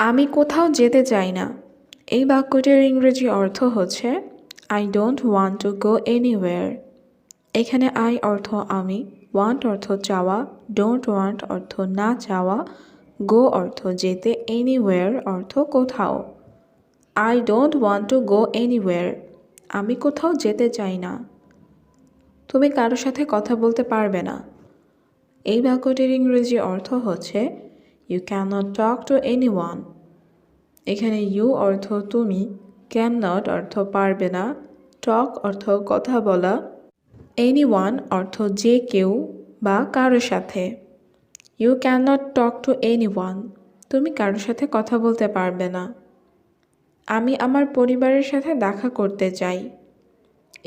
আমি কোথাও যেতে চাই না। এই বাক্যটির ইংরেজি অর্থ হচ্ছে I don't want to go anywhere. এখানে আই অর্থ আমি, ওয়ান্ট অর্থ চাওয়া, ডোন্ট ওয়ান্ট অর্থ না চাওয়া, গো অর্থ যেতে, এনিওয়্যার অর্থ কোথাও। I don't want to go anywhere. আমি কোথাও যেতে চাই না। তুমি কারো সাথে কথা বলতে পারবে না। এই বাক্যটির ইংরেজি অর্থ হচ্ছে you can not talk to anyone. এখানে ইউ অর্থ তুমি, ক্যান নট অর্থ পারবে না, টক অর্থ কথা বলা, এনিওয়ান অর্থ যে কেউ বা কারো সাথে। You can not talk to anyone. তুমি কারোর সাথে কথা বলতে পারবে না। আমি আমার পরিবারের সাথে দেখা করতে চাই।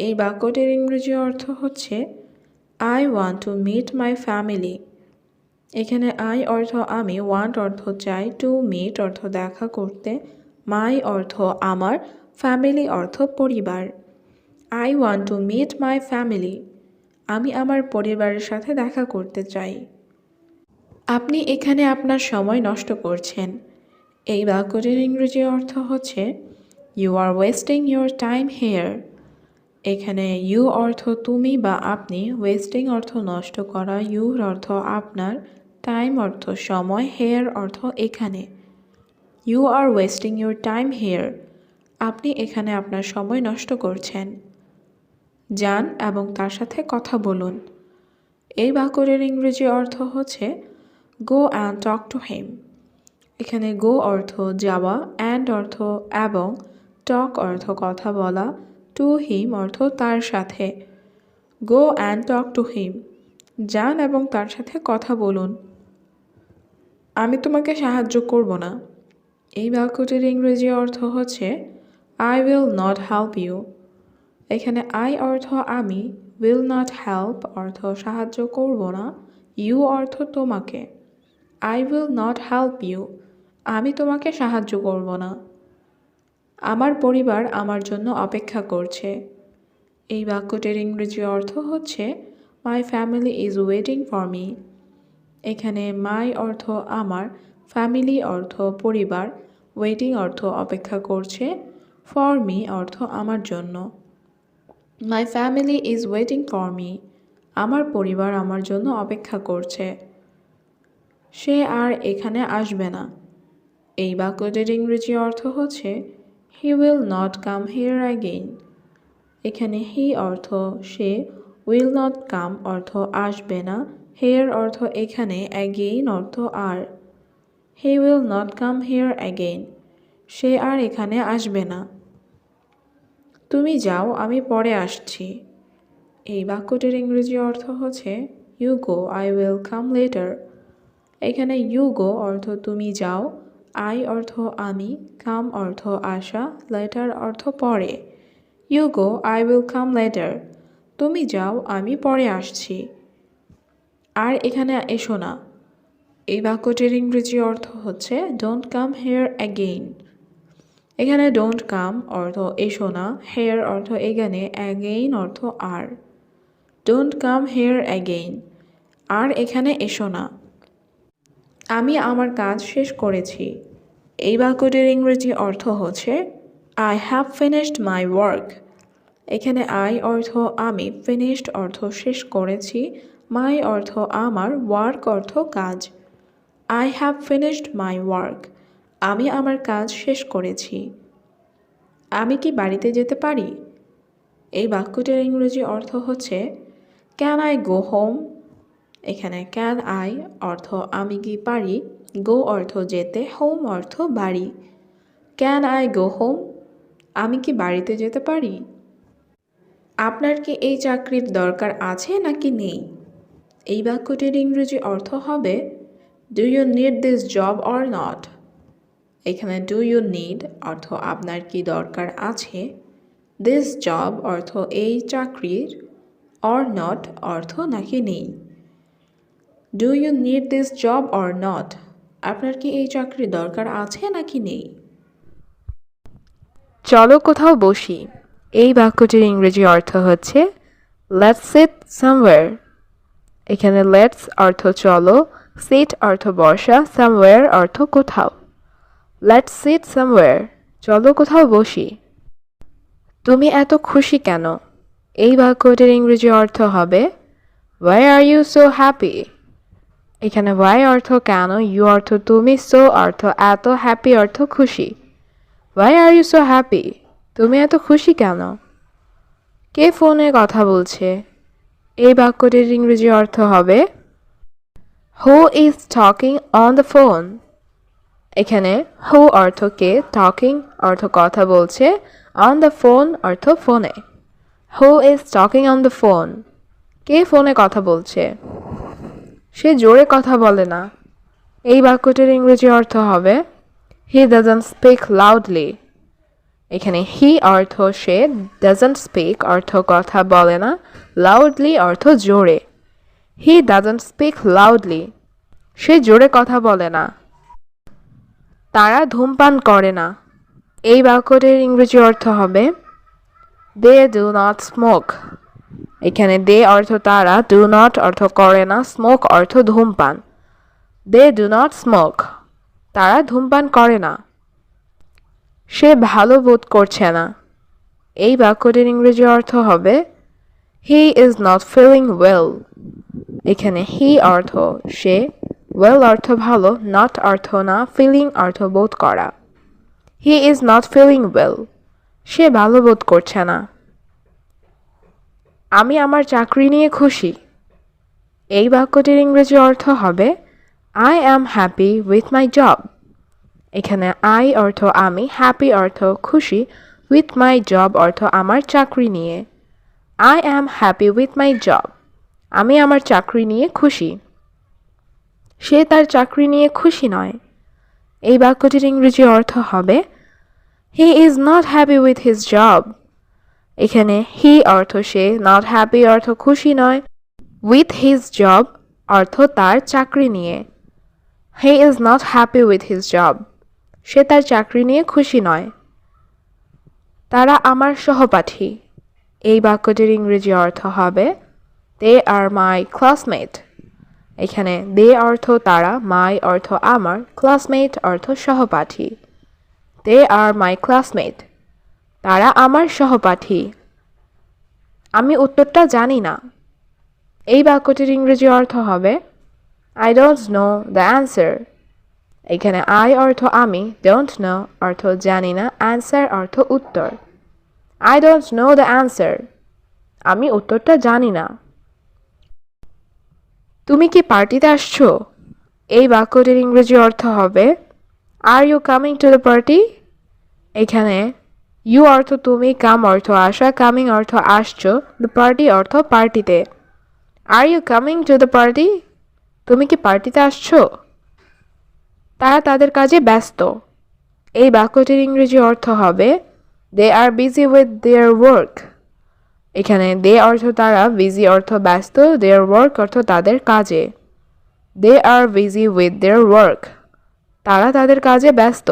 এই বাক্যটির ইংরেজি অর্থ হচ্ছে I want to meet my family. এখানে আই অর্থ আমি, ওয়ান্ট অর্থ চাই, টু মিট অর্থ দেখা করতে, মাই অর্থ আমার, ফ্যামিলি অর্থ পরিবার। I want to meet my family. আমি আমার পরিবারের সাথে দেখা করতে চাই। আপনি এখানে আপনার সময় নষ্ট করছেন। এই বাক্যটির ইংরেজি অর্থ হচ্ছে you are wasting your time here. এখানে ইউ অর্থ তুমি বা আপনি, ওয়েস্টিং অর্থ নষ্ট করা, ইউর অর্থ আপনার, টাইম অর্থ সময়, হেয়ার অর্থ এখানে। You are wasting your time here. আপনি এখানে আপনার সময় নষ্ট করছেন। যান এবং তার সাথে কথা বলুন। এই বাক্যটির ইংরেজি অর্থ হচ্ছে go and talk to him. এখানে গো অর্থ যাওয়া, অ্যান্ড অর্থ এবং, টক অর্থ কথা বলা, টু হিম অর্থ তার সাথে। Go and talk to him. যান এবং তার সাথে কথা বলুন। আমি তোমাকে সাহায্য করব না। এই বাক্যটির ইংরেজি অর্থ হচ্ছে I will not help you. এখানে আই অর্থ আমি, উইল নট হেল্প অর্থ সাহায্য করব না, ইউ অর্থ তোমাকে। I will not help you. আমি তোমাকে সাহায্য করব না। আমার পরিবার আমার জন্য অপেক্ষা করছে। এই বাক্যটির ইংরেজি অর্থ হচ্ছে my family is waiting for me. এখানে মাই অর্থ আমার, ফ্যামিলি অর্থ পরিবার, ওয়েটিং অর্থ অপেক্ষা করছে, ফর মি অর্থ আমার জন্য। My family is waiting for me. আমার পরিবার আমার জন্য অপেক্ষা করছে। সে আর এখানে আসবে না। এই বাক্যটির ইংরেজি অর্থ হচ্ছে he will not come here again. এখানে হি অর্থ সে, উইল নট কাম অর্থ আসবে না, হেয়ার অর্থ এখানে, অ্যাগেইন অর্থ আর। He will not come here again. সে আর এখানে আসবে না। তুমি যাও, আমি পরে আসছি। এই বাক্যটির ইংরেজি অর্থ হচ্ছে you go, I will come later. এখানে ইউ গো অর্থ তুমি যাও, আই অর্থ আমি, কাম অর্থ আসা, লেটার অর্থ পরে। You go, I will come later. তুমি যাও, আমি পরে আসছি। আর এখানে এসো না। এই বাক্যটির ইংরেজি অর্থ হচ্ছে ডোন্ট কাম হেয়ার অ্যাগেইন। এখানে ডোন্ট কাম অর্থ এসো না, হেয়ার অর্থ এখানে, অ্যাগেইন অর্থ আর। Don't come here again. আর এখানে এসো না। আমি আমার কাজ শেষ করেছি। এই বাক্যটির ইংরেজি অর্থ হচ্ছে I have finished my work. এখানে আই অর্থ আমি, ফিনিশড অর্থ শেষ করেছি, মাই অর্থ আমার, ওয়ার্ক অর্থ কাজ। I have finished my work. আমি আমার কাজ শেষ করেছি। আমি কি বাড়িতে যেতে পারি? এই বাক্যটির ইংরেজি অর্থ হচ্ছে ক্যান আই গো হোম। এখানে ক্যান আই অর্থ আমি কি পারি, গো অর্থ যেতে, হোম অর্থ বাড়ি। Can I go home? আমি কি বাড়িতে যেতে পারি? আপনার কি এই চাকরির দরকার আছে নাকি নেই? এই বাক্যটির ইংরেজি অর্থ হবে do you need this job or not. এখানে ডু ইউ নিড অর্থ আপনার কি দরকার আছে, দিস জব অর্থ এই চাকরির, অর নট অর্থ নাকি নেই। Do you need this job or not? আপনার কি এই চাকরির দরকার আছে নাকি নেই? চলো কোথাও বসি। এই বাক্যটির ইংরেজি অর্থ হচ্ছে লেটস সিট সামওয়্যার। এখানে লেটস অর্থ চলো, সিট অর্থ বসা, সামওয়্যার অর্থ কোথাও। লেটস সিট সামওয়্যার, চলো কোথাও বসি। তুমি এত খুশি কেন? এই বাক্যটির ইংরেজি অর্থ হবে Why are you so happy? এখানে why অর্থ কেন, you অর্থ তুমি, so অর্থ এত, happy অর্থ খুশি। Why are you so happy? তুমি এত খুশি কেন? কে ফোনে কথা বলছে? এই বাক্যটির ইংরেজি অর্থ হবে Who is talking on the phone? এখানে who অর্থ কে, talking অর্থ কথা বলছে, on the phone অর্থ ফোনে। Who is talking on the phone? কে ফোনে কথা বলছে? সে জোরে কথা বলে না। এই বাক্যটির ইংরেজি অর্থ হবে He doesn't speak loudly. এখানে he অর্থ সে, doesn't speak অর্থ কথা বলে না, loudly অর্থ জোরে। He doesn't speak loudly. সে জোরে কথা বলে না। তারা ধূমপান করে না। এই বাক্যটির ইংরেজি অর্থ হবে They do not smoke. এখানে they অর্থ তারা, do not অর্থ করে না, smoke অর্থ ধূমপান। They do not smoke. তারা ধূমপান করে না। সে ভালো বোধ করছে না। এই বাক্যটির ইংরেজি অর্থ হবে He is not feeling well. এখানে he অর্থ সে, well অর্থ ভালো, not অর্থ না, feeling অর্থ বোধ করা। He is not feeling well. সে ভালো বোধ করছে না। আমি আমার চাকরি নিয়ে খুশি। এই বাক্যটির ইংরেজি অর্থ হবে I am happy with my job. এখানে I অর্থ আমি, happy অর্থ খুশি, with my job অর্থ আমার চাকরি নিয়ে। I am happy with my job. আমি আমার চাকরি নিয়ে খুশি। সে তার চাকরি নিয়ে খুশি নয়। এই বাক্যটির ইংরেজি অর্থ হবে He is not happy with his job. এখানে he অর্থ সে, not happy অর্থ খুশি নয়, with his job অর্থ তার চাকরি নিয়ে। He is not happy with his job. সে তার চাকরি নিয়ে খুশি নয়। তারা আমার সহপাঠী। এই বাক্যটির ইংরেজি অর্থ হবে They are my classmate. এখানে they অর্থ তারা, my অর্থ আমার, classmate অর্থ সহপাঠী। They are my classmate. তারা আমার সহপাঠী। আমি উত্তরটা জানি না। এই বাক্যটির ইংরেজি অর্থ হবে I don't know the answer. এখানে I অর্থ আমি, don't know অর্থ জানি না, answer অর্থ উত্তর। I don't know the answer. আমি উত্তরটা জানি না। তুমি কি পার্টিতে আসছো? এই বাক্যটির ইংরেজি অর্থ হবে Are you coming to the party? এখানে you অর্থ তুমি, come অর্থ আসা, coming অর্থ আসছো, the party অর্থ পার্টিতে। Are you coming to the party? তুমি কি পার্টিতে আসছো? তারা তাদের কাজে ব্যস্ত। এই বাক্যটির ইংরেজি অর্থ হবে They are busy with their work. এখানে they অর্থ তারা, busy অর্থ ব্যস্ত, their work অর্থ তাদের কাজে। They are busy with their work. তারা তাদের কাজে ব্যস্ত।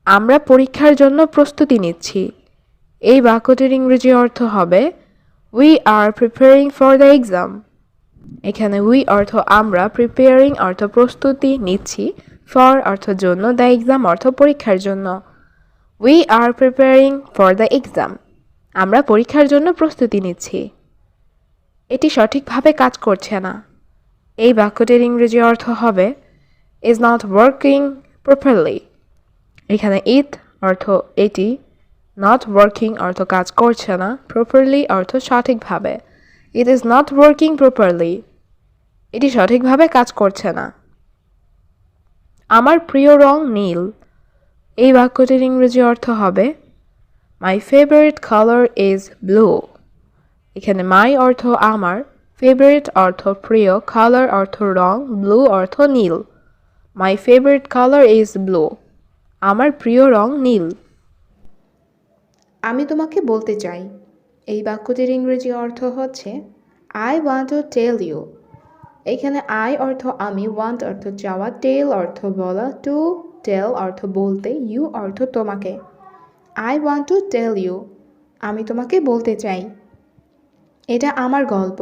আমরা পরীক্ষার জন্য প্রস্তুতি নিচ্ছি। এই বাক্যটির ইংরেজি অর্থ হবে We are preparing for the exam. এখানে we অর্থ আমরা, preparing অর্থ প্রস্তুতি নিচ্ছি, for অর্থ জন্য, the exam অর্থ পরীক্ষার জন্য। We are preparing for the exam. আমরা পরীক্ষার জন্য প্রস্তুতি নিচ্ছি। এটি সঠিকভাবে কাজ করছে না। এই বাক্যটির ইংরেজি অর্থ হবে is not working properly. এখানে it অর্থ এটি, not working অর্থ কাজ করছে না, properly অর্থ সঠিকভাবে। It is not working properly. এটি সঠিকভাবে কাজ করছে না। আমার প্রিয় রং নীল। এই বাক্যটির ইংরেজি অর্থ হবে My favorite color is blue. এখানে my অর্থ আমার, favorite অর্থ প্রিয়, color অর্থ রং, blue অর্থ নীল। My favorite color is blue. আমার প্রিয় রং নীল। আমি তোমাকে বলতে চাই। এই বাক্যটির ইংরেজি অর্থ হচ্ছে I want to tell you. এখানে I অর্থ আমি, want অর্থ চাওয়া, tell অর্থ বলা, to tell অর্থ বলতে, you অর্থ তোমাকে। I want to tell you. আমি তোমাকে বলতে চাই। এটা আমার গল্প।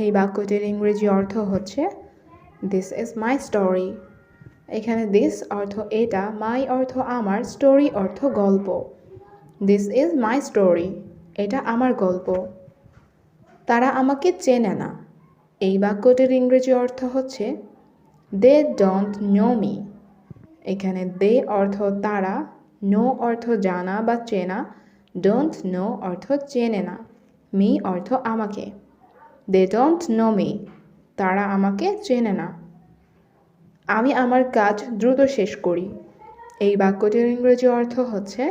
এই বাক্যটির ইংরেজি অর্থ হচ্ছে This is my story. এখানে দিস অর্থ এটা, মাই অর্থ আমার, স্টোরি অর্থ গল্প। দিস ইজ মাই স্টোরি, এটা আমার গল্প। তারা আমাকে চেনে না। এই বাক্যটির ইংরেজি অর্থ হচ্ছে দে ডোন্ট নো মি। এখানে দে অর্থ তারা, নো অর্থ জানা বা চেনা, ডোন্ট নো অর্থ চেনে না, মি অর্থ আমাকে। দে ডোন্ট নো মি, তারা আমাকে চেনে না। আমি আমার কাজ দ্রুত শেষ করি। এই বাক্যটির ইংরেজি অর্থ হচ্ছে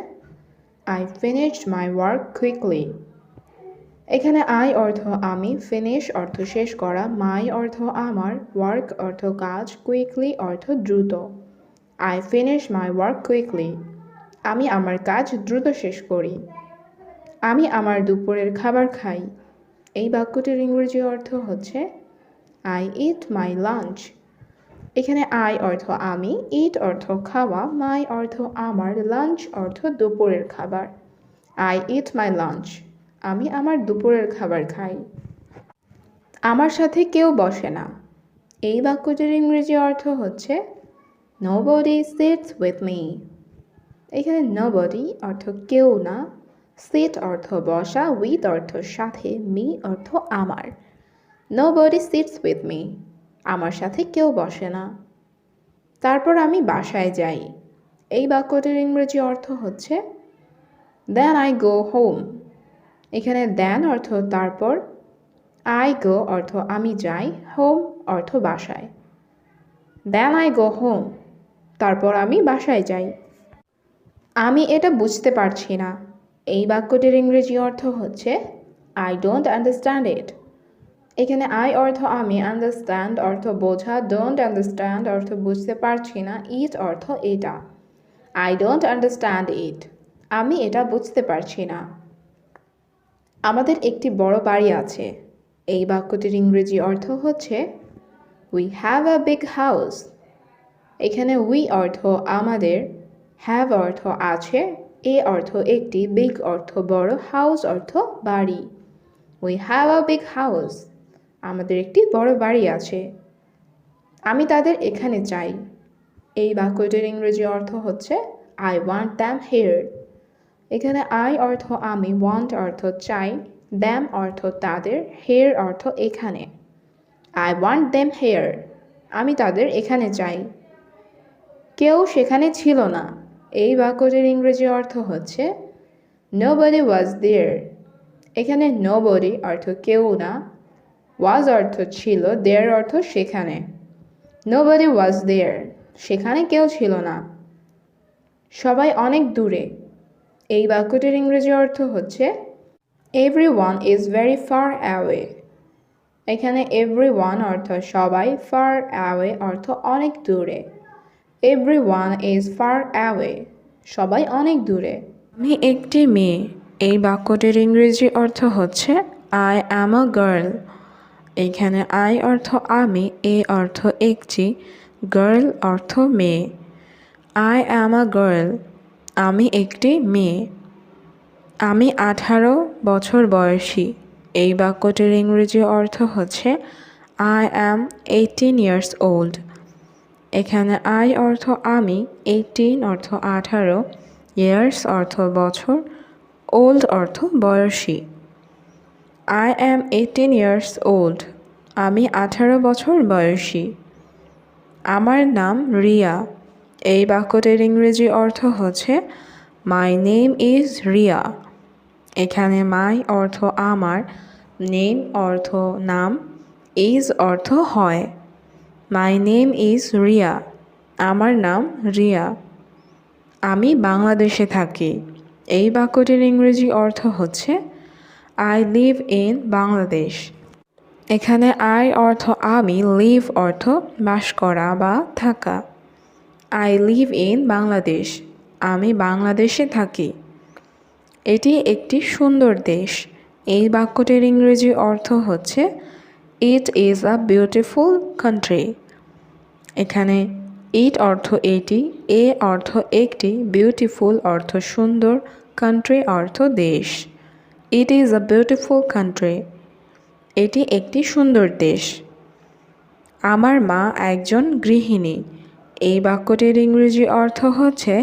I finished my work quickly. এখানে আই অর্থ আমি, ফিনিশ অর্থ শেষ করা, মাই অর্থ আমার, ওয়ার্ক অর্থ কাজ, কুইকলি অর্থ দ্রুত। I finish my work quickly, আমি আমার কাজ দ্রুত শেষ করি। আমি আমার দুপুরের খাবার খাই। এই বাক্যটির ইংরেজি অর্থ হচ্ছে আই ইট মাই লাঞ্চ। এখানে আই অর্থ আমি, ইট অর্থ খাওয়া, মাই অর্থ আমার, লাঞ্চ অর্থ দুপুরের খাবার। আই ইট মাই লাঞ্চ, আমি আমার দুপুরের খাবার খাই। আমার সাথে কেউ বসে না। এই বাক্যটির ইংরেজি অর্থ হচ্ছে নোবডি সিটস উইথ মি। এখানে নোবডি অর্থ কেউ না, সিট অর্থ বসা, উইথ অর্থ সাথে, মি অর্থ আমার। নোবডি সিটস উইথ মি, আমার সাথে কেউ বসে না। তারপর আমি বাসায় যাই। এই বাক্যটির ইংরেজি অর্থ হচ্ছে দেন আই গো হোম। এখানে দেন অর্থ তারপর, আই গো অর্থ আমি যাই, হোম অর্থ বাসায়। দেন আই গো হোম, তারপর আমি বাসায় যাই। আমি এটা বুঝতে পারছি না। এই বাক্যটির ইংরেজি অর্থ হচ্ছে আই ডোন্ট আন্ডারস্ট্যান্ড ইট। এখানে আই অর্থ আমি, আন্ডারস্ট্যান্ড অর্থ বোঝা, ডোন্ট আন্ডারস্ট্যান্ড অর্থ বুঝতে পারছি না, ইট অর্থ এটা। আই ডোন্ট আন্ডারস্ট্যান্ড ইট, আমি এটা বুঝতে পারছি না। আমাদের একটি বড় বাড়ি আছে। এই বাক্যটির ইংরেজি অর্থ হচ্ছে we have a big house. এখানে উই অর্থ আমাদের, হ্যাভ অর্থ আছে, এ অর্থ একটি, বিগ অর্থ বড়, হাউস অর্থ বাড়ি। We have a big house, আমাদের একটি বড় বাড়ি আছে। আমি তাদের এখানে চাই। এই বাক্যটির ইংরেজি অর্থ হচ্ছে আই ওয়ান্ট দ্যাম হিয়ার। এখানে আই অর্থ আমি, ওয়ান্ট অর্থ চাই, দ্যাম অর্থ তাদের, হিয়ার অর্থ এখানে। আই ওয়ান্ট দ্যাম হিয়ার, আমি তাদের এখানে চাই। কেউ সেখানে ছিল না। এই বাক্যটির ইংরেজি অর্থ হচ্ছে নোবডি ওয়াজ দেয়ার। এখানে নোবডি অর্থ কেউ না, ওয়াজ অর্থ ছিল, দেয়ার অর্থ সেখানে। নোবডি ওয়াজ দেয়ার, সেখানে কেউ ছিল না। সবাই অনেক দূরে। এই বাক্যটির ইংরেজি অর্থ হচ্ছে everyone is very far away. এখানে এভরিওয়ান অর্থ সবাই, ফার অ্যাওয়ে অর্থ অনেক দূরে। এভরিওয়ান ইজ ফার অ্যাওয়ে, সবাই অনেক দূরে। আমি একটি মেয়ে। এই বাক্যটির ইংরেজি অর্থ হচ্ছে আই অ্যাম আ গার্ল। এখানে আই অর্থ আমি, এ অর্থ একটি, গার্ল অর্থ মেয়ে। আই অ্যাম আ গার্ল, আমি একটি মেয়ে। আমি 18 বছর বয়সী। এই বাক্যটির ইংরেজি অর্থ হচ্ছে আই অ্যাম 18 ইয়ার্স ওল্ড। এখানে আই অর্থ আমি, 18 অর্থ 18, ইয়ার্স অর্থ বছর, ওল্ড অর্থ বয়সী। আই অ্যাম 18 ইয়ার্স ওল্ড, আমি 18 বছর বয়সী। আমার নাম রিয়া। এই বাক্যটির ইংরেজি অর্থ হচ্ছে মাই নেম ইজ রিয়া। এখানে মাই অর্থ আমার, নেম অর্থ নাম, ইজ অর্থ হয়। মাই নেম ইজ রিয়া, আমার নাম রিয়া। আমি বাংলাদেশে থাকি। এই বাক্যটির ইংরেজি অর্থ হচ্ছে আই লিভ ইন বাংলাদেশ। এখানে আই অর্থ আমি, লিভ অর্থ বাস করা বা থাকা। আই লিভ ইন বাংলাদেশ, আমি বাংলাদেশে থাকি। এটি একটি সুন্দর দেশ। এই বাক্যটির ইংরেজি অর্থ হচ্ছে it is a beautiful country. এখানে ইট অর্থ এটি, এ অর্থ একটি, বিউটিফুল অর্থ সুন্দর, কান্ট্রি অর্থ দেশ। It is a beautiful country, এটি একটি সুন্দর দেশ। আমার মা একজন গৃহিণী। এই বাক্যটির ইংরেজি অর্থ হচ্ছে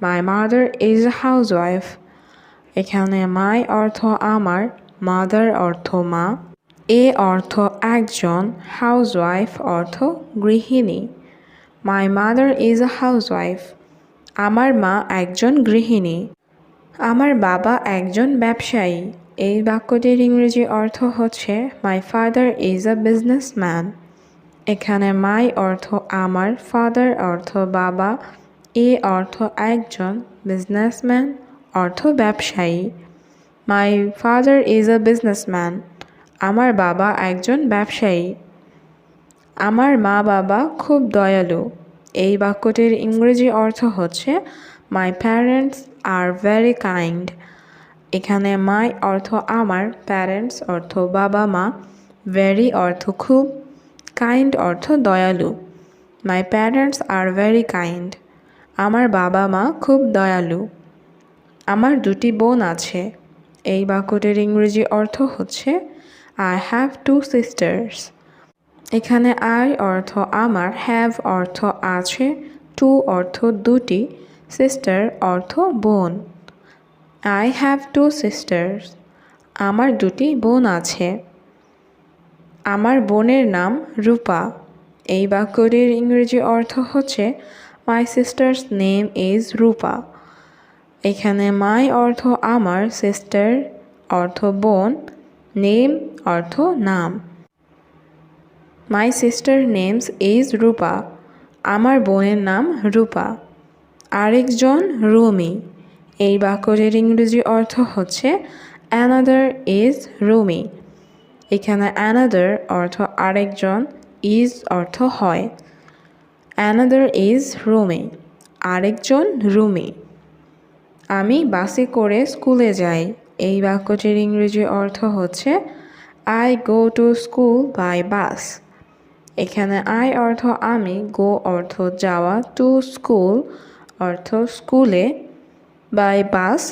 my mother is a housewife. এখানে মাই অর্থ আমার, মাদার অর্থ মা, এ অর্থ একজন, হাউসওয়াইফ অর্থ গৃহিণী। My mother is a housewife. আমার মা একজন গৃহিণী। আমার বাবা একজন ব্যবসায়ী। এই বাক্যটির ইংরেজি অর্থ হচ্ছে my father is a businessman. এখানে মাই অর্থ আমার, ফাদার অর্থ বাবা, এ অর্থ একজন, বিজনেসম্যান অর্থ ব্যবসায়ী। My father is a businessman. আমার বাবা একজন ব্যবসায়ী। আমার মা বাবা খুব দয়ালু। এই বাক্যটির ইংরেজি অর্থ হচ্ছে my parents are very kind. এখানে মাই অর্থ আমার, প্যারেন্টস অর্থ বাবা মা, ভেরি অর্থ খুব, কাইন্ড অর্থ দয়ালু। My parents are very kind. আমার বাবা মা খুব দয়ালু। আমার দুটি বোন আছে। এই বাক্যটির ইংরেজি অর্থ হচ্ছে আই হ্যাভ টু সিস্টার্স। এখানে আই অর্থ আমার, হ্যাভ অর্থ আছে, টু অর্থ দুটি, সিস্টার অর্থ বোন। I have to sisters. আমার দুটি বোন আছে। আমার বোনের নাম রূপা। এই বাক্যটির ইংরেজি অর্থ হচ্ছে মাই সিস্টার্স নেম ইজ রূপা। এখানে মাই অর্থ আমার, সিস্টার অর্থ বোন, নেম অর্থ নাম। মাই সিস্টার নেমস ইজ রূপা। আমার বোনের নাম রূপা। আরেকজন রুমি। এই বাক্যটির ইংরেজি অর্থ হচ্ছে অ্যানাদার ইজ রুমি। এখানে অ্যানাদার অর্থ আরেকজন, ইজ অর্থ হয়। Another is Rumi. আরেকজন রুমি। আমি বাসে করে স্কুলে যাই। এই বাক্যটির ইংরেজি অর্থ হচ্ছে I go to school by bus. এখানে আই অর্থ আমি, গো অর্থ যাওয়া, টু স্কুল অর্থ স্কুলে, বাই বাস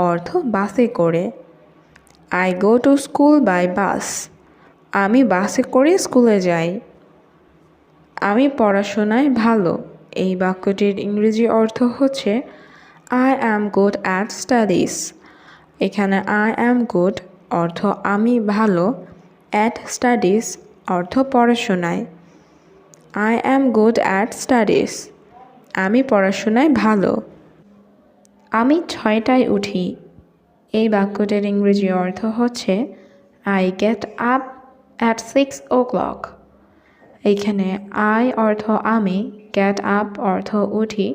অর্থ বাসে করে। I go to school by bus. আমি বাসে করে স্কুলে যাই। আমি পড়াশোনায় ভালো। এই বাক্যটির ইংরেজি অর্থ হচ্ছে I am good at studies. এখানে আই অ্যাম গুড অর্থ আমি ভালো, অ্যাট স্টাডিজ অর্থ পড়াশোনায়। I am good at studies. আমি পড়াশোনায় ভালো। আমি 6টায় উঠি। এই বাক্যটির ইংরেজি অর্থ হচ্ছে I get up at 6 o'clock। এইখানে আই অর্থ আমি, গেট আপ অর্থ উঠি,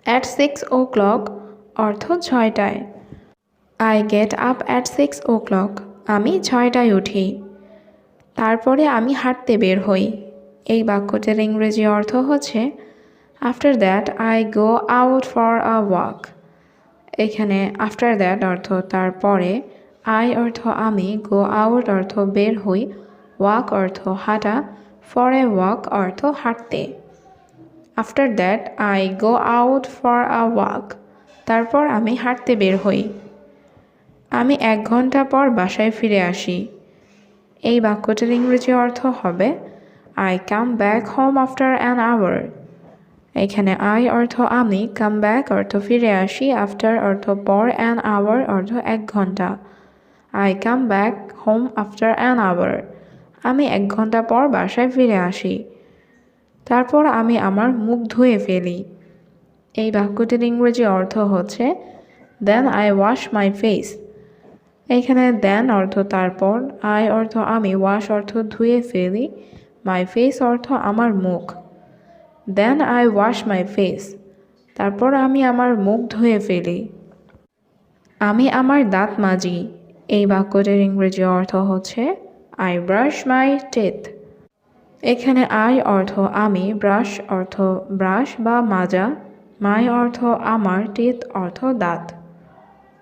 অ্যাট 6 o'clock অর্থ 6টায়। I get up at 6 o'clock। আমি 6টায় উঠি। তারপরে আমি হাঁটতে বের হই। এই বাক্যটির ইংরেজি অর্থ হচ্ছে after that I go out for a walk. এখানে আফটার দ্যাট অর্থ তারপরে, আই অর্থ আমি, গো আউট অর্থ বের হই, ওয়াক অর্থ হাঁটা, ফর এ ওয়াক অর্থ হাঁটতে। After that I go out for a walk. তারপর আমি হাঁটতে বের হই। আমি 1 ঘন্টা পর বাসায় ফিরে আসি। এই বাক্যটির ইংরেজি অর্থ হবে I come back home after an hour. এখানে আই অর্থ আমি, কাম ব্যাক অর্থ ফিরে আসি, আফটার অর্থ পর, অ্যান আওয়ার অর্থ 1 ঘন্টা। I come back home after an hour. আমি 1 ঘন্টা পর বাসায় ফিরে আসি। তারপর আমি আমার মুখ ধুয়ে ফেলি। এই বাক্যটির ইংরেজি অর্থ হচ্ছে then I wash my face. এখানে দেন অর্থ তারপর, আই অর্থ আমি, ওয়াশ অর্থ ধুয়ে ফেলি, মাই ফেস অর্থ আমার মুখ। Then I wash my face. তারপর আমি আমার মুখ ধুয়ে ফেলি। আমি আমার দাঁত মাজি। এই বাক্যটির ইংরেজি অর্থ হচ্ছে আই ব্রাশ মাই টিথ। এখানে আই অর্থ আমি, ব্রাশ অর্থ ব্রাশ বা মাজা, মাই অর্থ আমার, টিথ অর্থ দাঁত।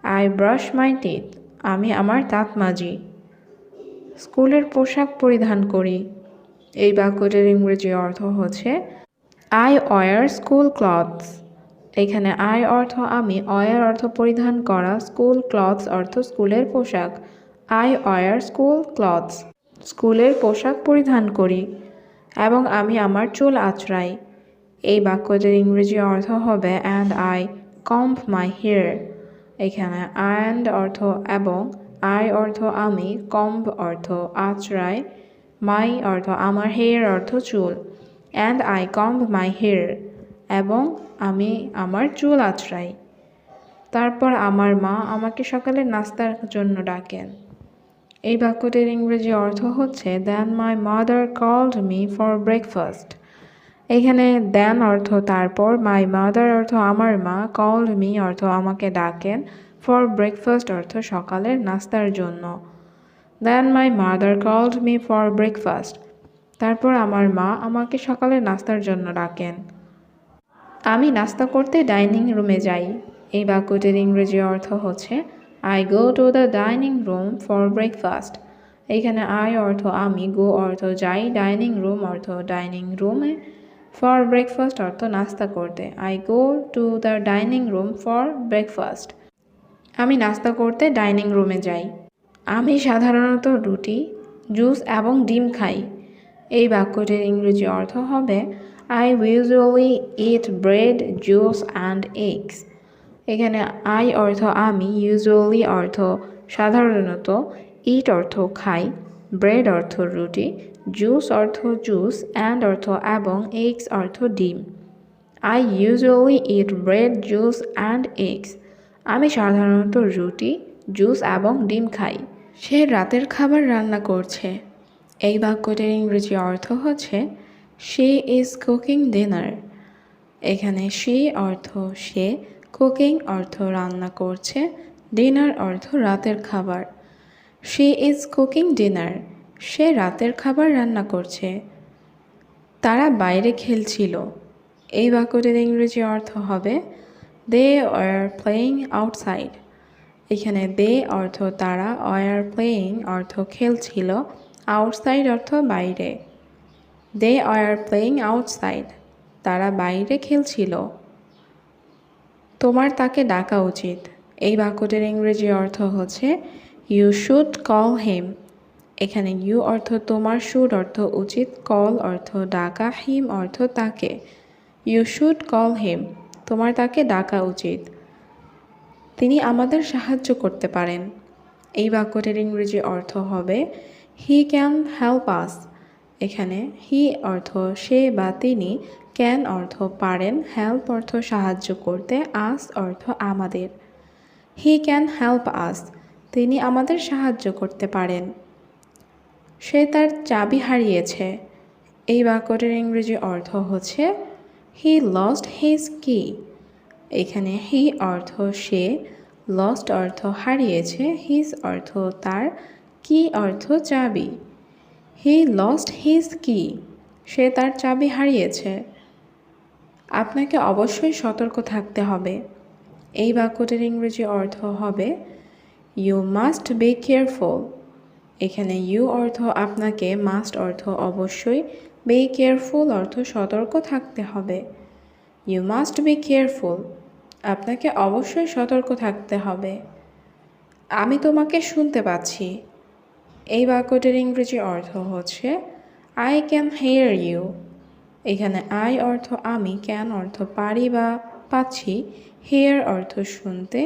I brush my teeth. আমি আমার দাঁত মাজি। স্কুলের পোশাক পরিধান করি। এই বাক্যটির ইংরেজি অর্থ হচ্ছে আই ওয়্যার স্কুল ক্লথস। এখানে আই অর্থ আমি, ওয়্যার অর্থ পরিধান করা, স্কুল ক্লথস অর্থ স্কুলের পোশাক। I wear school clothes. স্কুলের পোশাক পরিধান করি। এবং আমি আমার চুল আঁচড়াই। এই বাক্যটির ইংরেজি অর্থ হবে অ্যান্ড আই কম্ব মাই হেয়ার। এখানে অ্যান্ড অর্থ এবং, আই অর্থ আমি, কম্ব অর্থ আঁচড়াই, মাই অর্থ আমার, হেয়ার অর্থ চুল। অ্যান্ড আই কম্ব মাই হেয়ার, এবং আমি আমার চুল আঁচড়াই। তারপর আমার মা আমাকে সকালে নাস্তার জন্য ডাকেন। এই বাক্যটির ইংরেজি অর্থ হচ্ছে then my mother called me for breakfast. এখানে দেন অর্থ তারপর, মাই মাদার অর্থ আমার মা, কল্ড মি অর্থ আমাকে ডাকেন, ফর ব্রেকফাস্ট অর্থ সকালের নাস্তার জন্য। Then my mother called me for breakfast, তারপর আমার মা আমাকে সকালের নাস্তার জন্য ডাকেন। আমি নাস্তা করতে ডাইনিং রুমে যাই। এই বাক্যটির ইংরেজি অর্থ হচ্ছে I go to the dining room for breakfast. এখানে আই অর্থ আমি, গো অর্থ যাই, ডাইনিং রুম অর্থ ডাইনিং রুমে, ফর ব্রেকফাস্ট অর্থ নাস্তা করতে। I go to the dining room for breakfast, আমি নাস্তা করতে ডাইনিং রুমে যাই। আমি সাধারণত রুটি, জুস এবং ডিম খাই। এই বাক্যটির ইংরেজি অর্থ হবে I usually eat bread, juice and eggs. এখানে আই অর্থ আমি, ইউজুয়ালি অর্থ সাধারণত, ইট অর্থ খাই, ব্রেড অর্থ রুটি, জুস অর্থ জুস, অ্যান্ড অর্থ এবং, এগস অর্থ ডিম। I usually eat bread, juice and eggs. আমি সাধারণত রুটি, জুস এবং ডিম খাই। সে রাতের খাবার রান্না করছে। এই বাক্যটির ইংরেজি অর্থ হচ্ছে শি ইজ কুকিং ডিনার। এখানে শি অর্থ সে, কুকিং অর্থ রান্না করছে, ডিনার অর্থ রাতের খাবার। শি ইজ কুকিং ডিনার, সে রাতের খাবার রান্না করছে। তারা বাইরে খেলছিল। এই বাক্যটির ইংরেজি অর্থ হবে দে আর প্লেয়িং আউটসাইড। এখানে দে অর্থ তারা, আর প্লেয়িং অর্থ খেলছিল, আউটসাইড অর্থ বাইরে। দে আর প্লেয়িং আউটসাইড, তারা বাইরে খেলছিল। তোমার তাকে ডাকা উচিত। এই বাক্যটির ইংরেজি অর্থ হচ্ছে ইউ শুড কল হিম। এখানে ইউ অর্থ তোমার, শুড অর্থ উচিত, কল অর্থ ডাকা, হিম অর্থ তাকে। ইউ শুড কল হিম, তোমার তাকে ডাকা উচিত। তিনি আমাদের সাহায্য করতে পারেন। এই বাক্যটির ইংরেজি অর্থ হবে হি ক্যান হেল্প আস। এখানে হি অর্থ সে বা তিনি, ক্যান অর্থ পারেন, হেল্প অর্থ সাহায্য করতে, আস অর্থ আমাদের। হি ক্যান হেল্প আস, তিনি আমাদের সাহায্য করতে পারেন। সে তার চাবি হারিয়েছে। এই বাক্যটির ইংরেজি অর্থ হচ্ছে হি লস্ট হিজ কি। এখানে হি অর্থ সে, লস্ট অর্থ হারিয়েছে, হিজ অর্থ তার, কি অর্থ চাবি। হি লস্ট হিজ কি, সে তার চাবি হারিয়েছে। আপনাকে অবশ্যই সতর্ক থাকতে হবে। এই বাক্যটির ইংরেজি অর্থ হবে ইউ মাস্ট বি কেয়ারফুল। এখানে ইউ অর্থ আপনাকে, মাস্ট অর্থ অবশ্যই, বি কেয়ারফুল অর্থ সতর্ক থাকতে হবে। ইউ মাস্ট বি কেয়ারফুল, আপনাকে অবশ্যই সতর্ক থাকতে হবে। আমি তোমাকে শুনতে পাচ্ছি। এই বাক্যটির ইংরেজি অর্থ হচ্ছে আই ক্যান হিয়ার ইউ। এখানে আই অর্থ আমি, ক্যান অর্থ পারি বা পাচ্ছি, হিয়ার অর্থ শুনতে,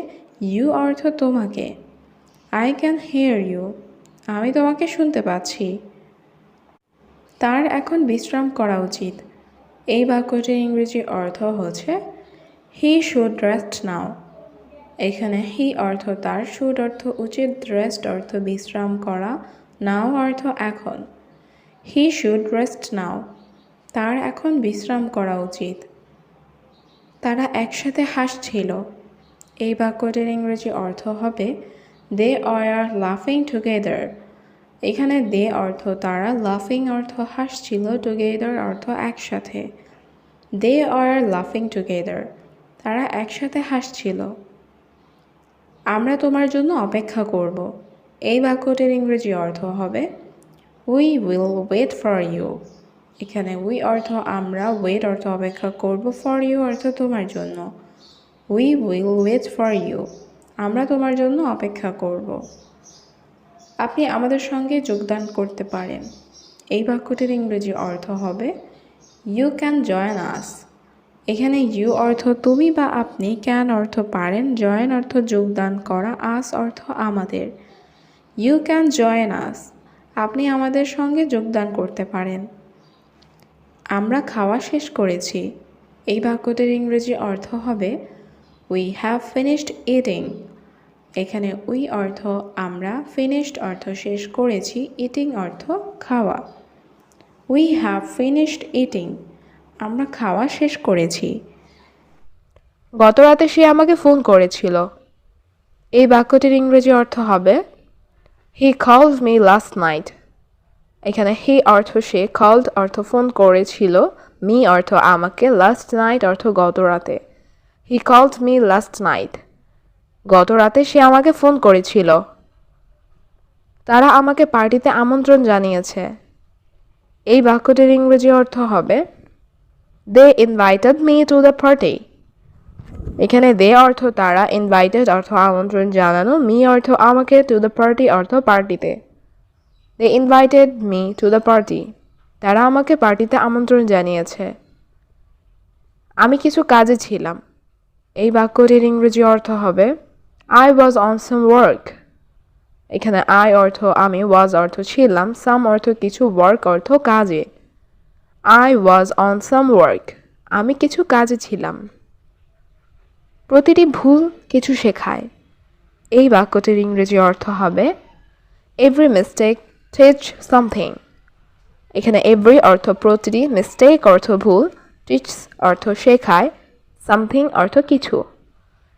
ইউ অর্থ তোমাকে। আই ক্যান হিয়ার ইউ, আমি তোমাকে শুনতে পাচ্ছি। তার এখন বিশ্রাম করা উচিত। এই বাক্যটির ইংরেজি অর্থ হচ্ছে হি শুড রেস্ট নাও। এখানে হি অর্থ তার, শুড অর্থ উচিত, রেস্ট অর্থ বিশ্রাম করা, নাও অর্থ এখন। হি শুড রেস্ট নাও, তার এখন বিশ্রাম করা উচিত। তারা একসাথে হাসছিল। এই বাক্যটির ইংরেজি অর্থ হবে দে আর লাফিং টুগেদার। এখানে দে অর্থ তারা, লাফিং অর্থ হাসছিল, টুগেদার অর্থ একসাথে। দে আর লাফিং টুগেদার, তারা একসাথে হাসছিল। আমরা তোমার জন্য অপেক্ষা করব। এই বাক্যটির ইংরেজি অর্থ হবে we will wait for you. এখানে উই অর্থ আমরা, ওয়েট অর্থ অপেক্ষা করব, ফর ইউ অর্থ তোমার জন্য। We will wait for you, আমরা তোমার জন্য অপেক্ষা করব। আপনি আমাদের সঙ্গে যোগদান করতে পারেন। এই বাক্যটির ইংরেজি অর্থ হবে ইউ ক্যান জয়েন আস। এখানে ইউ অর্থ তুমি বা আপনি, ক্যান অর্থ পারেন, জয়েন অর্থ যোগদান করা, আস অর্থ আমাদের। ইউ ক্যান জয়েন আস, আপনি আমাদের সঙ্গে যোগদান করতে পারেন। আমরা খাওয়া শেষ করেছি, এই বাক্যটির ইংরেজি অর্থ হবে উই হ্যাভ ফিনিশড ইটিং। এখানে উই অর্থ আমরা, ফিনিশড অর্থ শেষ করেছি, ইটিং অর্থ খাওয়া। উই হ্যাভ ফিনিশড ইটিং, আমরা খাওয়া শেষ করেছি। গত রাতে সে আমাকে ফোন করেছিল, এই বাক্যটির ইংরেজি অর্থ হবে হি কলড মি লাস্ট নাইট। এখানে হি অর্থ সে, কলড অর্থ ফোন করেছিল, মি অর্থ আমাকে, লাস্ট নাইট অর্থ গত রাতে। হি কলড মি লাস্ট নাইট, গত রাতে সে আমাকে ফোন করেছিল। তারা আমাকে পার্টিতে আমন্ত্রণ জানিয়েছে, এই বাক্যটির ইংরেজি অর্থ হবে they invited me to the party. এখানে দে অর্থ তারা, ইনভাইটেড অর্থ আমন্ত্রণ জানানো, মি অর্থ আমাকে, টু দ্য পার্টি অর্থ পার্টিতে। They invited me to the party, তারা আমাকে পার্টিতে আমন্ত্রণ জানিয়েছে। আমি কিছু কাজে ছিলাম, এই বাক্যটির ইংরেজি অর্থ হবে I was on some work. এখানে আই অর্থ আমি, ওয়াজ অর্থ ছিলাম, সাম অর্থ কিছু, ওয়ার্ক অর্থ কাজে। I was on some work, আমি কিছু কাজে ছিলাম। প্রতিটি ভুল কিছু শেখায়, এই বাক্যটির ইংরেজি অর্থ হবে এভরি মিস্টেক টিচ সামথিং। এখানে এভরি অর্থ প্রতিটি, মিস্টেক অর্থ ভুল, টিচস অর্থ শেখায়, সামথিং অর্থ কিছু।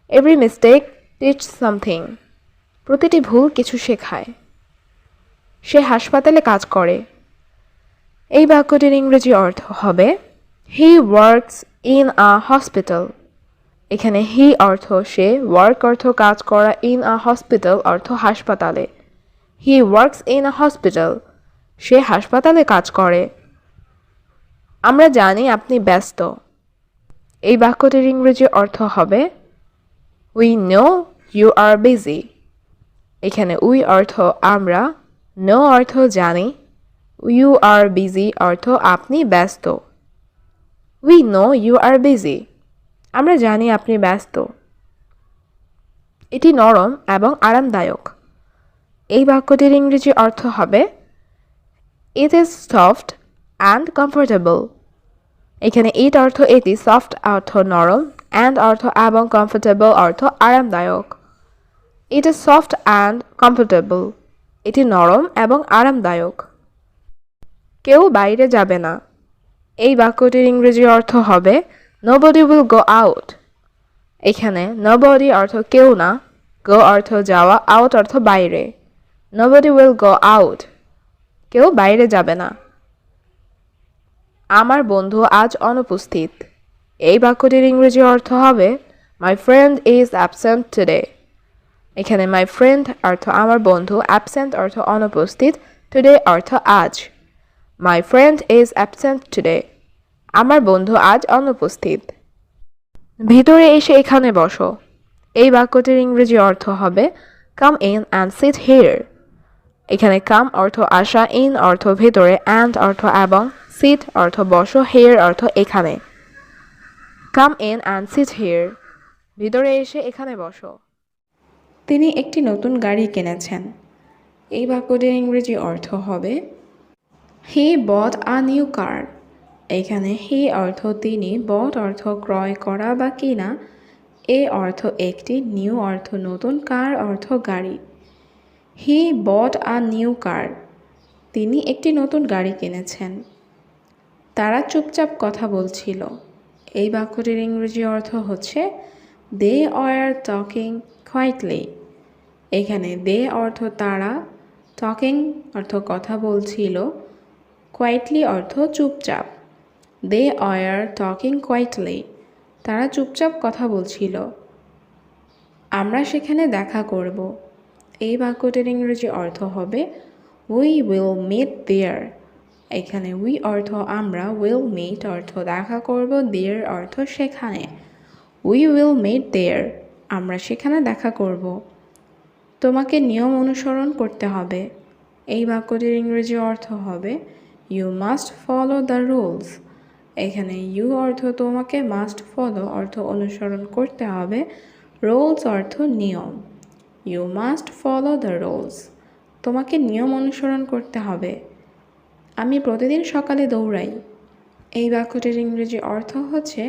এভরি মিস্টেক টিচ সামথিং, প্রতিটি ভুল কিছু শেখায়। সে হাসপাতালে কাজ করে, এই বাক্যটির ইংরেজি অর্থ হবে হি ওয়ার্কস ইন আ হসপিটাল। এখানে হি অর্থ সে, ওয়ার্ক অর্থ কাজ করা, ইন আ হসপিটাল অর্থ হাসপাতালে। He works in a hospital, সে হাসপাতালে কাজ করে। আমরা জানি আপনি ব্যস্ত, এই বাক্যটির ইংরেজি অর্থ হবে we know you are busy. এখানে উই অর্থ আমরা, নো অর্থ জানি, ইউ আর বিজি অর্থ আপনি ব্যস্ত। We know you are busy, আমরা জানি আপনি ব্যস্ত। এটি নরম এবং আরামদায়ক, এই বাক্যটির ইংরেজি অর্থ হবে it is soft and comfortable. এখানে ইট অর্থ এটি, সফট অর্থ নরম, অ্যান্ড অর্থ এবং, কমফোর্টেবল অর্থ আরামদায়ক। It is soft and comfortable, এটি নরম এবং আরামদায়ক। কেউ বাইরে যাবে না, এই বাক্যটির ইংরেজি অর্থ হবে নোবডি উইল গো আউট। এখানে নোবডি অর্থ কেউ না, গো অর্থ যাওয়া, আউট অর্থ বাইরে। নোবডি উইল গো আউট, কেউ বাইরে যাবে না। আমার বন্ধু আজ অনুপস্থিত, এই বাক্যটির ইংরেজি অর্থ হবে my friend is absent today. এখানে মাই ফ্রেন্ড অর্থ আমার বন্ধু, অ্যাবসেন্ট অর্থ অনুপস্থিত, টুডে অর্থ আজ। My friend is absent today, আমার বন্ধু আজ অনুপস্থিত। ভিতরে এসে এখানে বসো, এই বাক্যটির ইংরেজি অর্থ হবে come in and sit here. এখানে কাম অর্থ আসা, ইন অর্থ ভেতরে, অ্যান্ড অর্থ এবং, সিট অর্থ বসো, হেয়ার অর্থ এখানে। Come in and sit here, ভিতরে এসে এখানে বসো। তিনি একটি নতুন গাড়ি কিনেছেন, এই বাক্যটির ইংরেজি অর্থ হবে হি বট আ নিউ কার। এখানে হি অর্থ তিনি, বট অর্থ ক্রয় করা বা কিনা, এ অর্থ একটি, নিউ অর্থ নতুন, কার অর্থ গাড়ি। হি বট আ নিউ কার, তিনি একটি নতুন গাড়ি কিনেছেন। তারা চুপচাপ কথা বলছিল, এই বাক্যটির ইংরেজি অর্থ হচ্ছে দে আর টকিং কোয়াইটলি। এখানে দে অর্থ তারা, টকিং অর্থ কথা বলছিল, কোয়াইটলি অর্থ চুপচাপ। দে আর টকিং কোয়াইটলি, তারা চুপচাপ কথা বলছিল। আমরা সেখানে দেখা করব, এই বাক্যটির ইংরেজি অর্থ হবে উই উইল মিট দেয়ার। এখানে উই অর্থ আমরা, উইল মিট অর্থ দেখা করব, দেয়ার অর্থ সেখানে। উই উইল মিট দেয়ার, আমরা সেখানে দেখা করব। তোমাকে নিয়ম অনুসরণ করতে হবে, এই বাক্যটির ইংরেজি অর্থ হবে you must follow the rules. এখানে ইউ অর্থ তোমাকে, মাস্ট ফলো অর্থ অনুসরণ করতে হবে, রোলস অর্থ নিয়ম। You must follow the rules, তোমাকে নিয়ম অনুসরণ করতে হবে। আমি প্রতিদিন সকালে দৌড়াই। এই বাক্যটির ইংরেজি অর্থ হচ্ছে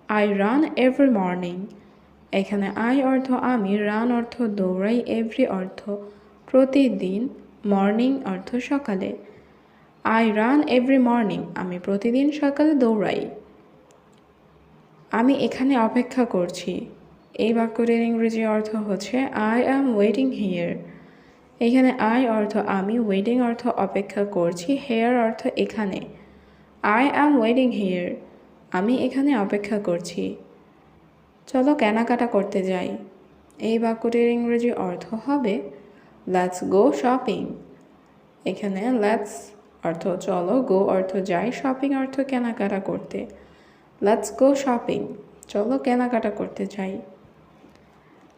আই রান এভরি মর্নিং। এখানে আই অর্থ আমি, রান অর্থ দৌড়াই, এভরি অর্থ প্রতিদিন, মর্নিং অর্থ সকালে। আই রান এভরি মর্নিং, আমি প্রতিদিন সকালে দৌড়াই। আমি এখানে অপেক্ষা করছি। এই বাক্যটির ইংরেজি অর্থ হচ্ছে আই অ্যাম ওয়েটিং হিয়ার। এখানে আই অর্থ আমি, ওয়েটিং অর্থ অপেক্ষা করছি, হেয়ার অর্থ এখানে। আই অ্যাম ওয়েটিং হিয়ার, আমি এখানে অপেক্ষা করছি। চলো কেনাকাটা করতে যাই। এই বাক্যটির ইংরেজি অর্থ হবে লেটস গো শপিং। এখানে লেটস অর্থ চলো, গো অর্থ যাই, শপিং অর্থ কেনাকাটা করতে। লেটস গো শপিং, চলো কেনাকাটা করতে যাই।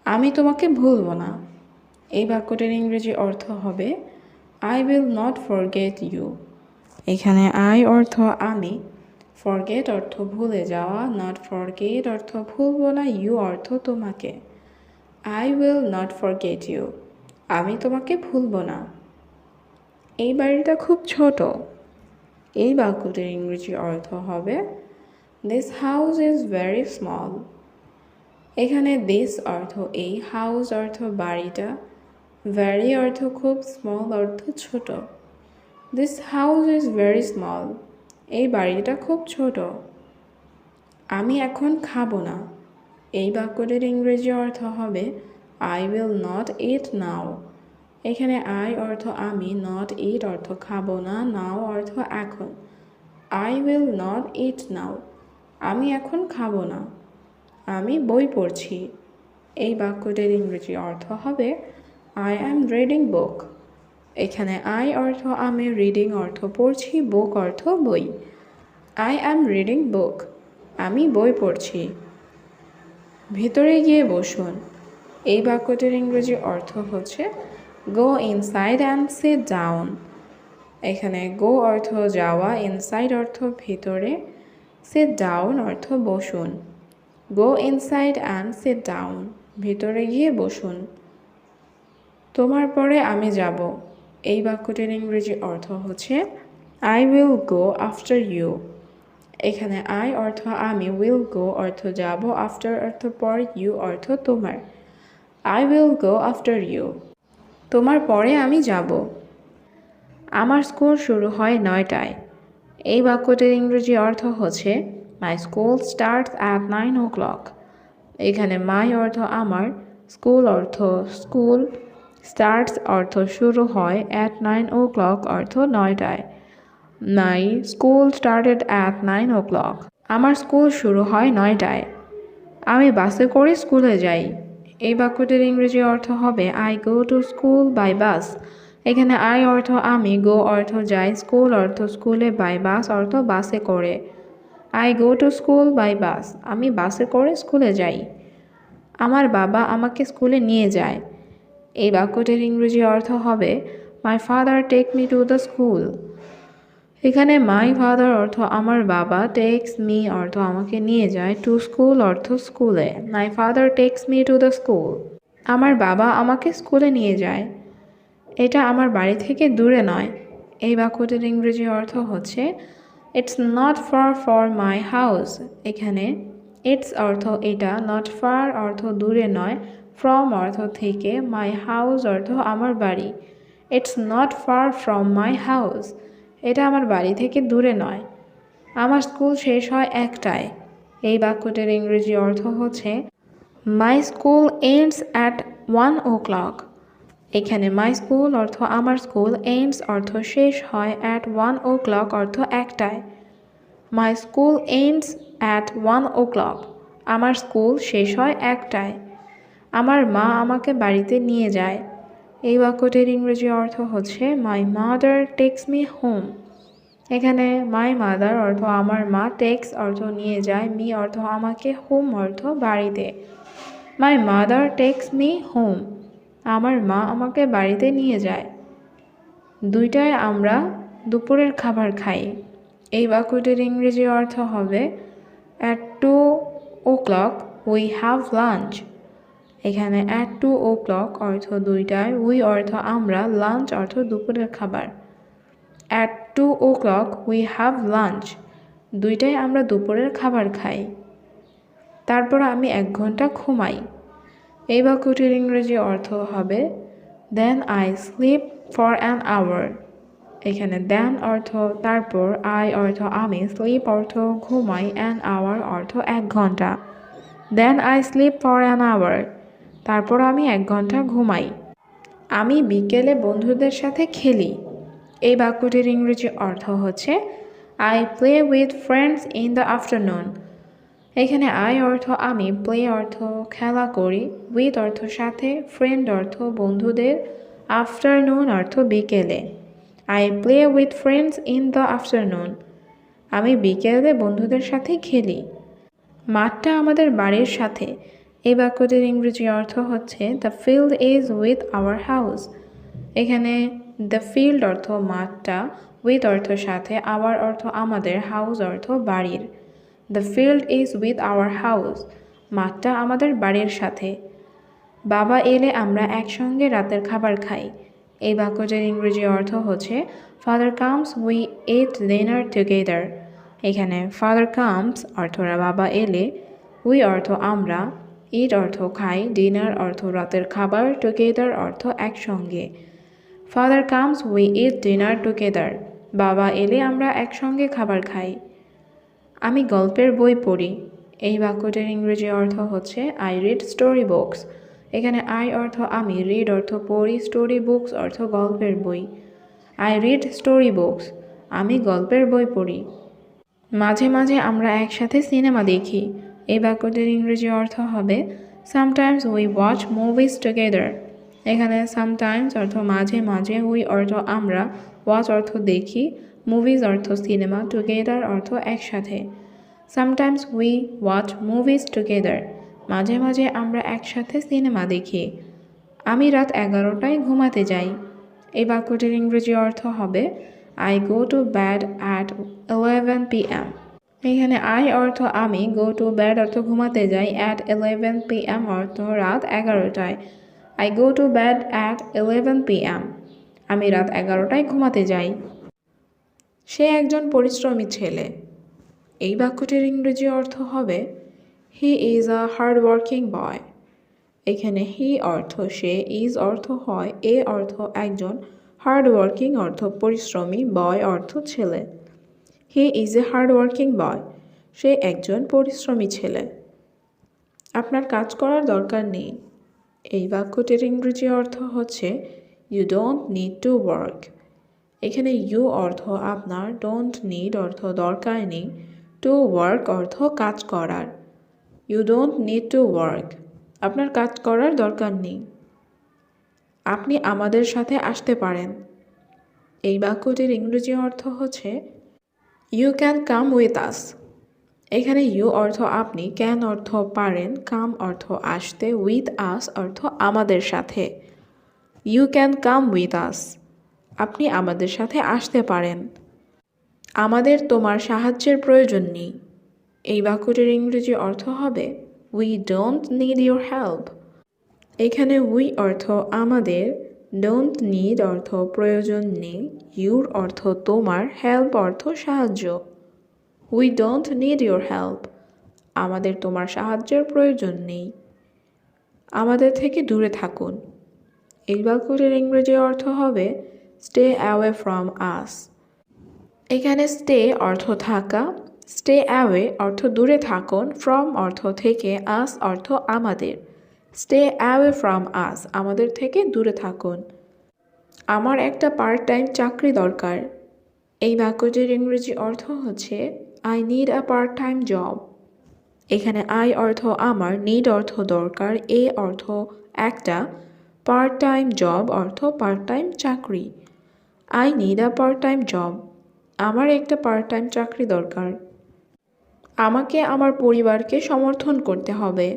আমি তোমাকে ভুলব না। এই বাক্যটির ইংরেজি অর্থ হবে I will not forget you. এখানে আই অর্থ আমি, ফরগেট অর্থ ভুলে যাওয়া, নট ফরগেট অর্থ ভুলব না, ইউ অর্থ তোমাকে। I will not forget you, আমি তোমাকে ভুলব না। এই বাড়িটা খুব ছোট। এই বাক্যটির ইংরেজি অর্থ হবে this house is very small. এখানে দিস অর্থ এই, হাউস অর্থ বাড়িটা, ভেরি অর্থ খুব, স্মল অর্থ ছোট। This house is very small, এই বাড়িটা খুব ছোট। আমি এখন খাবো না। এই বাক্যটির ইংরেজি অর্থ হবে আই উইল নট ইট নাও। এখানে আই অর্থ আমি, নট ইট অর্থ খাবো না, নাও অর্থ এখন। আই উইল নট ইট নাও, আমি এখন খাবো না। আমি বই পড়ছি। এই বাক্যটির ইংরেজি অর্থ হবে আই অ্যাম রিডিং বুক। এখানে আই অর্থ আমি, রিডিং অর্থ পড়ছি, বুক অর্থ বই। আই অ্যাম রিডিং বুক, আমি বই পড়ছি। ভিতরে গিয়ে বসুন। এই বাক্যটির ইংরেজি অর্থ হচ্ছে গো ইনসাইড অ্যান্ড সিট ডাউন। এখানে গো অর্থ যাওয়া, ইনসাইড অর্থ ভিতরে, সিট ডাউন অর্থ বসুন। গো ইনসাইড অ্যান্ড সিট ডাউন, ভিতরে গিয়ে বসুন। তোমার পরে আমি যাব। এই বাক্যটির ইংরেজি অর্থ হচ্ছে I will go after you. এখানে আই অর্থ আমি, উইল গো অর্থ যাব, আফটার অর্থ পর, ইউ অর্থ তোমার। I will go after you, তোমার পরে আমি যাব। আমার স্কুল শুরু হয় 9টায়। এই বাক্যটির ইংরেজি অর্থ হচ্ছে my school starts at 9 o'clock। এখানে মাই অর্থ আমার, স্কুল অর্থ স্কুল, স্টার্টস অর্থ শুরু হয়, অ্যাট 9 o'clock অর্থ 9টায়। My school started at 9 o'clock, আমার স্কুল শুরু হয় 9টায়। আমি বাসে করে স্কুলে যাই। এই বাক্যটির ইংরেজি অর্থ হবে I go to school by bus. এখানে আই অর্থ আমি, গো অর্থ যাই, স্কুল অর্থ স্কুলে, বাই বাস অর্থ বাসে করে। I go to school by bus, আমি বাসে করে স্কুলে যাই। আমার বাবা আমাকে স্কুলে নিয়ে যায়। এই বাক্যটির ইংরেজি অর্থ হবে my father take me to the school. এখানে মাই ফাদার অর্থ আমার বাবা, টেক্স মি অর্থ আমাকে নিয়ে যায়, টু স্কুল অর্থ স্কুলে। My father takes me to the school, আমার বাবা আমাকে স্কুলে নিয়ে যায়। এটা আমার বাড়ি থেকে দূরে নয়। এই বাক্যটির ইংরেজি অর্থ হচ্ছে it's not far for my house. এখানে ইটস অর্থ এটা, নট ফার অর্থ দূরে নয়, ফ্রম অর্থ থেকে, মাই হাউস অর্থ আমার বাড়ি। It's not far from my house, এটা আমার বাড়ি থেকে দূরে নয়। আমার স্কুল শেষ হয় 1টায়। এই বাক্যটির ইংরেজি অর্থ হচ্ছে মাই স্কুল এন্ডস অ্যাট 1 o'clock। এখানে মাই স্কুল অর্থ আমার স্কুল, এন্ডস অর্থ শেষ হয়, অ্যাট 1 o'clock অর্থ 1টায়। My school ends at 1 o'clock, আমার স্কুল শেষ হয় 1টায়। আমার মা আমাকে বাড়িতে নিয়ে যায়। এই বাক্যটির ইংরেজি অর্থ হচ্ছে my mother takes me home. এখানে মাই মাদার অর্থ আমার মা, টেক্স অর্থ নিয়ে যায়, মি অর্থ আমাকে, হোম অর্থ বাড়িতে। My mother takes me home, আমার মা আমাকে বাড়িতে নিয়ে যায়। 2টায় আমরা দুপুরের খাবার খাই। এই বাক্যটির ইংরেজি অর্থ হবে at 2 o'clock we have lunch। এখানে at 2 o'clock অর্থ 2টায়, we অর্থ আমরা, লাঞ্চ অর্থ দুপুরের খাবার। at 2 o'clock we have lunch, 2টায় আমরা দুপুরের খাবার খাই। তারপর আমি 1 ঘন্টা ঘুমাই। এই বাক্যটির ইংরেজি অর্থ হবে then I sleep for an hour। এখানে then অর্থ তারপর, I অর্থ আমি, sleep অর্থ ঘুমাই, an hour অর্থ 1 ঘন্টা। then I sleep for an hour, তারপর আমি 1 ঘন্টা ঘুমাই। আমি বিকেলে বন্ধুদের সাথে খেলি। এই বাক্যটির ইংরেজি অর্থ হচ্ছে I play with friends in the afternoon। এখানে I অর্থ আমি, play অর্থ খেলা করি, with অর্থ সাথে, friend অর্থ বন্ধুদের, afternoon অর্থ বিকেলে। I play with friends in the afternoon, আমি বিকেলে বন্ধুদের সাথে খেলি। মাঠটা আমাদের বাড়ির সাথে। এই বাক্যটির ইংরেজি অর্থ হচ্ছে the field is with our house। এখানে the field অর্থ মাঠটা, with অর্থ সাথে, our অর্থ আমাদের, house অর্থ বাড়ির। The field is with our house, মাঠটা আমাদের বাড়ির সাথে। বাবা এলে আমরা একসঙ্গে রাতের খাবার খাই। এই বাক্যটির ইংরেজি অর্থ হচ্ছে father comes we eat dinner together। এখানে father comes অর্থরা বাবা এলে, we অর্থ আমরা, eat অর্থ খাই, dinner অর্থ রাতের খাবার, together অর্থ একসঙ্গে। father comes we eat dinner together, বাবা এলে আমরা একসঙ্গে খাবার খাই। আমি গল্পের বই পড়ি। এই বাক্যটির ইংরেজি অর্থ হচ্ছে I read story books। এখানে I অর্থ আমি, read অর্থ পড়ি, story books অর্থ গল্পের বই। I read story books, আমি গল্পের বই পড়ি। মাঝে মাঝে আমরা একসাথে সিনেমা দেখি। এই বাক্যটির ইংরেজি অর্থ হবে sometimes we watch movies together। এখানে sometimes অর্থ মাঝে মাঝে, we অর্থ আমরা, watch অর্থ দেখি, movies অর্থ সিনেমা, together অর্থ একসাথে। sometimes we watch movies together, মাঝে মাঝে আমরা একসাথে সিনেমা দেখি। আমি রাত 11টায় ঘুমাতে যাই। এই বাক্যটির ইংরেজি অর্থ হবে I go to bed at 11 p.m। এখানে I অর্থ আমি, go to bed অর্থ ঘুমাতে যাই, at 11 p.m অর্থ রাত 11টায়। I go to bed at 11 p.m, আমি রাত 11টায় ঘুমাতে যাই। সে একজন পরিশ্রমী ছেলে। এই বাক্যটির ইংরেজি অর্থ হবে he is a hard working boy। এখানে he অর্থ সে, is অর্থ হয়, a অর্থ একজন, হার্ড ওয়ার্কিং অর্থ পরিশ্রমী, বয় অর্থ ছেলে। He is a hard working boy, সে একজন পরিশ্রমী ছেলে। আপনার কাজ করার দরকার নেই। এই বাক্যটির ইংরেজি অর্থ হচ্ছে you don't need to work. এখানে ইউ অর্থ আপনার, ডোন্ট নিড অর্থ দরকার নেই, টু ওয়ার্ক অর্থ কাজ করার। You don't need to work, আপনার কাজ করার দরকার নেই। আপনি আমাদের সাথে আসতে পারেন। এই বাক্যটির ইংরেজি অর্থ হচ্ছে you can come with us. এখানে ইউ অর্থ আপনি, ক্যান অর্থ পারেন, কাম অর্থ আসতে, উইথ আস অর্থ আমাদের সাথে। You can come with us, আপনি আমাদের সাথে আসতে পারেন। আমাদের তোমার সাহায্যের প্রয়োজন নেই। এই বাক্যটির ইংরেজি অর্থ হবে we don't need your help. এখানে উই অর্থ আমাদের, ডোন্ট নিড অর্থ প্রয়োজন নেই, ইউর অর্থ তোমার, হেল্প অর্থ সাহায্য। We don't need your help, আমাদের তোমার সাহায্যের প্রয়োজন নেই। আমাদের থেকে দূরে থাকুন। এই বাক্যটির ইংরেজি অর্থ হবে স্টে অ্যাওয়ে ফ্রম আস। এখানে স্টে অর্থ থাকা, স্টে অ্যাওয়ে অর্থ দূরে থাকুন, ফ্রম অর্থ থেকে, আস অর্থ আমাদের। স্টে অ্যাওয়ে ফ্রম আস, আমাদের থেকে দূরে থাকুন। আমার একটা পার্ট টাইম চাকরি দরকার। এই বাক্যটির ইংরেজি অর্থ হচ্ছে I need a part time job. এখানে আই অর্থ আমার, নিড অর্থ দরকার, এ অর্থ একটা, পার্ট টাইম জব অর্থ পার্ট টাইম চাকরি। I need a part time job, আমার একটা পার্ট টাইম চাকরি দরকার। আমাকে আমার পরিবারকে সমর্থন করতে হবে।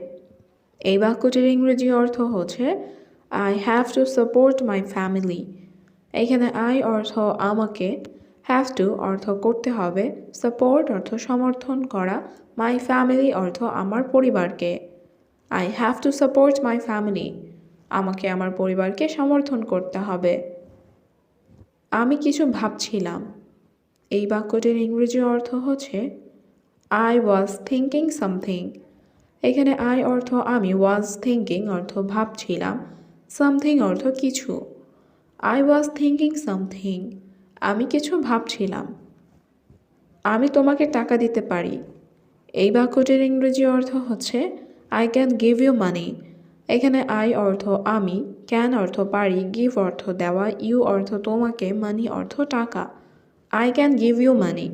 এই বাক্যটির ইংরেজি অর্থ হচ্ছে I have to support my family. এখানে আই অর্থ আমাকে, হ্যাভ টু অর্থ করতে হবে, সাপোর্ট অর্থ সমর্থন করা, মাই ফ্যামিলি অর্থ আমার পরিবারকে। I have to support my family, আমাকে আমার পরিবারকে সমর্থন করতে হবে। আমি কিছু ভাবছিলাম, এই বাক্যটির ইংরেজি অর্থ হচ্ছে আই ওয়াজ থিঙ্কিং সামথিং। এখানে আই অর্থ আমি, ওয়াজ থিঙ্কিং অর্থ ভাবছিলাম, সামথিং অর্থ কিছু। আই ওয়াজ থিঙ্কিং সামথিং, আমি কিছু ভাবছিলাম। আমি তোমাকে টাকা দিতে পারি। এই বাক্যটির ইংরেজি অর্থ হচ্ছে I can give you money. এখানে আই অর্থ আমি, ক্যান অর্থ পারি, গিভ অর্থ দেওয়া, ইউ অর্থ তোমাকে, মানি অর্থ টাকা। I can give you money,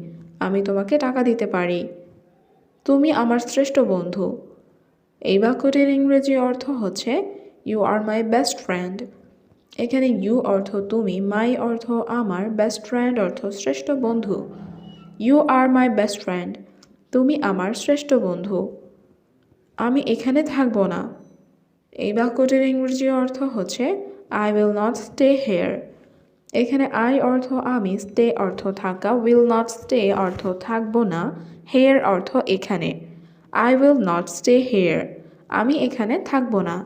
আমি তোমাকে টাকা দিতে পারি। তুমি আমার শ্রেষ্ঠ বন্ধু। এই বাক্যটির ইংরেজি অর্থ হচ্ছে you are my best friend. এখানে ইউ অর্থ তুমি, মাই অর্থ আমার, বেস্ট ফ্রেন্ড অর্থ শ্রেষ্ঠ বন্ধু। You are my best friend, তুমি আমার শ্রেষ্ঠ বন্ধু। আমি এখানে থাকবো না। এই বাক্যটির ইংরেজি অর্থ হচ্ছে I will not stay here. এখানে আই অর্থ আমি, স্টে অর্থ থাকা, উইল নট স্টে অর্থ থাকবো না, হেয়ার অর্থ এখানে। I will not stay here, আমি এখানে থাকবো না।